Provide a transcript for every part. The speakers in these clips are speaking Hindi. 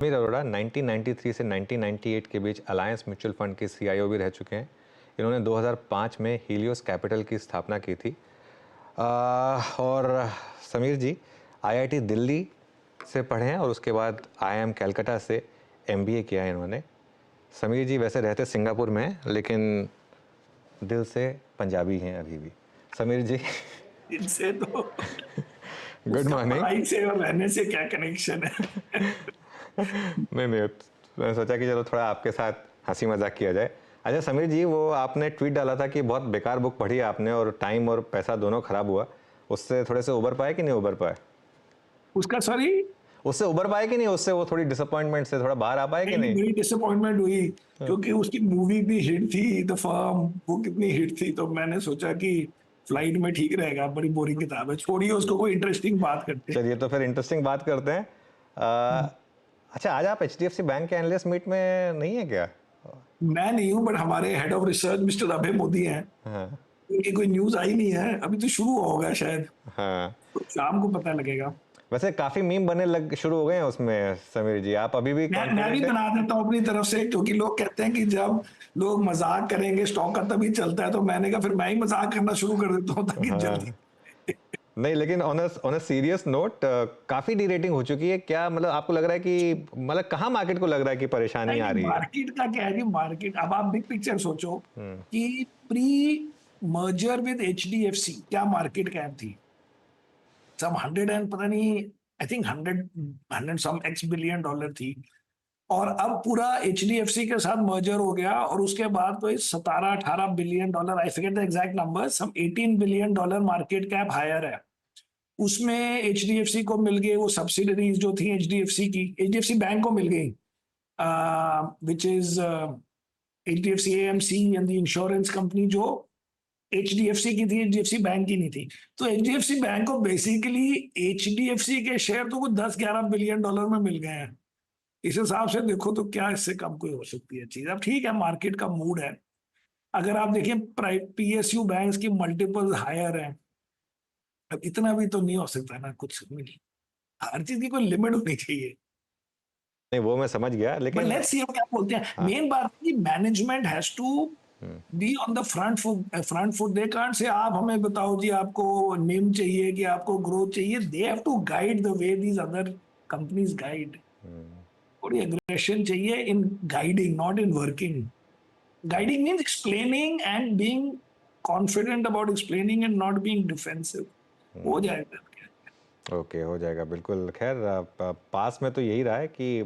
समीर अरोड़ा 1993 से 1998 के बीच अलायंस म्यूचुअल फंड के सीईओ भी रह चुके हैं। इन्होंने 2005 में हीलियोस कैपिटल की स्थापना की थी। और समीर जी आईआईटी दिल्ली से पढ़े हैं और उसके बाद आईआईएम कलकत्ता से एमबीए किया है इन्होंने। समीर जी वैसे रहते सिंगापुर में हैं, लेकिन दिल से पंजाबी हैं अभी भी। समीर जी इनसे तो गुड उसका मॉर्निंग। पढ़ाई से और रहने से क्या कनेक्शन है? नहीं नहीं, मैंने सोचा कि चलो थोड़ा आपके साथ हंसी मजाक किया जाए। अच्छा समीर जी, वो आपने ट्वीट डाला था कि बहुत बेकार बुक पढ़ी आपने और टाइम और पैसा दोनों खराब हुआ, उससे थोड़े से उबर पाए कि नहीं उबर पाए? उसका सॉरी। उससे उबर पाए कि नहीं? उससे वो थोड़ी डिसअपॉइंटमेंट से थोड़ा बाहर आ पाए कि नहीं, नहीं? बड़ी डिसअपॉइंटमेंट हुई क्योंकि उसकी मूवी इतनी हिट थी, द फर्म, वो कितनी हिट थी, तो मैंने सोचा कि फ्लाइट में ठीक रहेगा। बड़ी बोरिंग किताब है, छोड़िए उसको, कोई इंटरेस्टिंग बात करते हैं। चलिए तो फिर इंटरेस्टिंग बात करते हैं। अच्छा, आज आप एचडीएफसी बैंक के एनालिस्ट मीट में नहीं है क्या? मैं नहीं हूं, बट हमारे हेड ऑफ रिसर्च मिस्टर अभय मोदी हैं। हाँ उनकी कोई न्यूज आई नहीं है, अभी तो शुरू होगा शायद, हाँ। तो शाम को पता लगेगा। वैसे काफी मीम बनने लग शुरू हो गए हैं उसमें। समीर जी आप अभी भी मैं भी कॉन्फिडेंट है? बना देता हूँ अपनी तरफ से, क्योंकि लोग कहते हैं कि जब लोग मजाक करेंगे स्टॉक का तभी चलता है, तो मैंने कहा फिर मैं ही मजाक करना शुरू कर देता हूँ ताकि जल्दी। हाँ नहीं, लेकिन ऑन अ सीरियस नोट काफी डी रेटिंग हो चुकी है क्या? मतलब आपको लग रहा है कि मतलब कहाँ मार्केट को लग रहा है कि परेशानी नहीं आ नहीं, रही है? मार्केट का क्या है कि मार्केट, अब आप बिग पिक्चर सोचो कि प्री मर्जर विद एचडीएफसी क्या मार्केट कैप थी? सम 100 एंड पता नहीं, I think 100 some X billion dollar थी। और अब पूरा एचडीएफसी के साथ मर्जर हो गया और उसके बाद तो 17-18 billion dollar, I forget the exact number, some 18 billion dollar market cap higher है। उसमें एचडीएफसी को मिल गए वो सब्सिडरीज जो थी एचडीएफसी की, एचडीएफसी बैंक को मिल गई, विच is HDFC AMC and the insurance company, जो एचडीएफसी की थी, एचडीएफसी बैंक की नहीं थी। तो एचडीएफसी बैंक को बेसिकली एचडीएफसी के शेयर तो कुछ 10-11 बिलियन डॉलर में मिल गए हैं। इस हिसाब से देखो तो क्या इससे कम कोई हो सकती है चीज? अब ठीक है, मार्केट का मूड है। अगर आप देखें पीएसयू बैंक्स की मल्टीपल हायर है। अब इतना भी तो नहीं हो सकता ना, कुछ नहीं। हर चीज की कोई लिमिट होनी चाहिए। नहीं वो मैं समझ गया, बट लेकिन लेट्स सी हम क्या बोलते हैं। हाँ। मेन बात है कि management has to be on the front foot. They can't say आप हमें बताओ जी आपको नेम चाहिए कि आपको ग्रोथ चाहिए। They have to guide the way these other companies guide. थोड़ी एग्रेशन चाहिए in guiding, not in working. Guiding means explaining and being confident about explaining and not being defensive. हो जाएगा। ओके, हो जाएगा बिल्कुल। खैर पास में तो यही रहा है कि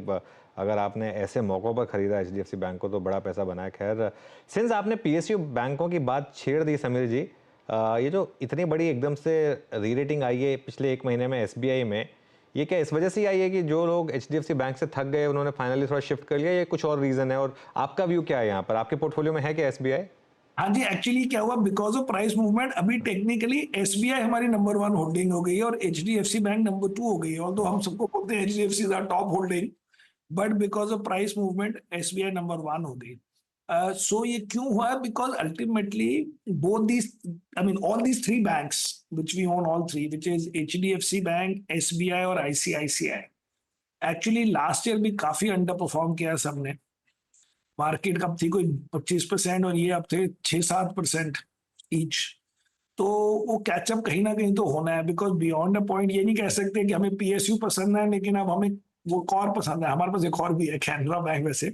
अगर आपने ऐसे मौक़ों पर ख़रीदा एचडीएफसी बैंक को तो बड़ा पैसा बना है। खैर सिंस आपने पीएसयू बैंकों की बात छेड़ दी समीर जी, ये जो इतनी बड़ी एकदम से री रेटिंग आई है पिछले एक महीने में एसबीआई में, ये क्या इस वजह से ही आई है कि जो लोग एचडीएफसी बैंक से थक गए उन्होंने फाइनली थोड़ा शिफ्ट कर लिया, या कुछ और रीज़न है? और आपका व्यू क्या है यहाँ पर? आपके पोर्टफोलियो में है क्या एसबीआई? हाँ जी, एक्चुअली क्या हुआ, बिकॉज ऑफ प्राइस मूवमेंट अभी टेक्निकली एसबीआई हमारी नंबर 1 होल्डिंग हो गई है और एचडीएफसी बैंक नंबर 2 हो गई है। ऑल्दो हम सबको बोलते हैं HDFC is our top holding, but because of price movement SBI number 1 हो गई। सो ये क्यों हुआ? Because ultimately both these, I mean all these three banks which we own, all three, which is HDFC bank, SBI और आईसीआईसीआई, एक्चुअली लास्ट ईयर भी काफी अंडर परफॉर्म किया सबने। मार्केट कब थी कोई 25% और ये अब थे 6-7% ईच। तो वो कैचअप कहीं ना कहीं तो होना है, बिकॉज बियॉन्ड अ पॉइंट ये नहीं कह सकते कि हमें पीएसयू पसंद है लेकिन अब हमें वो कॉर पसंद है। हमारे पास एक और भी है, कैनरा बैंक वैसे,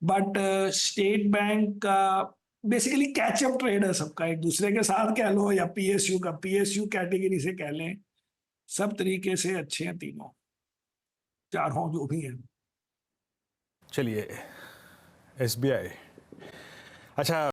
बट स्टेट बैंक का बेसिकली कैचअप ट्रेड है सबका, एक दूसरे के साथ कह लो या पीएसयू का, पीएसयू कैटेगरी से कह लें। सब तरीके से अच्छे हैं तीनों चारों जो भी हैं। चलिए एसबीआई, अच्छा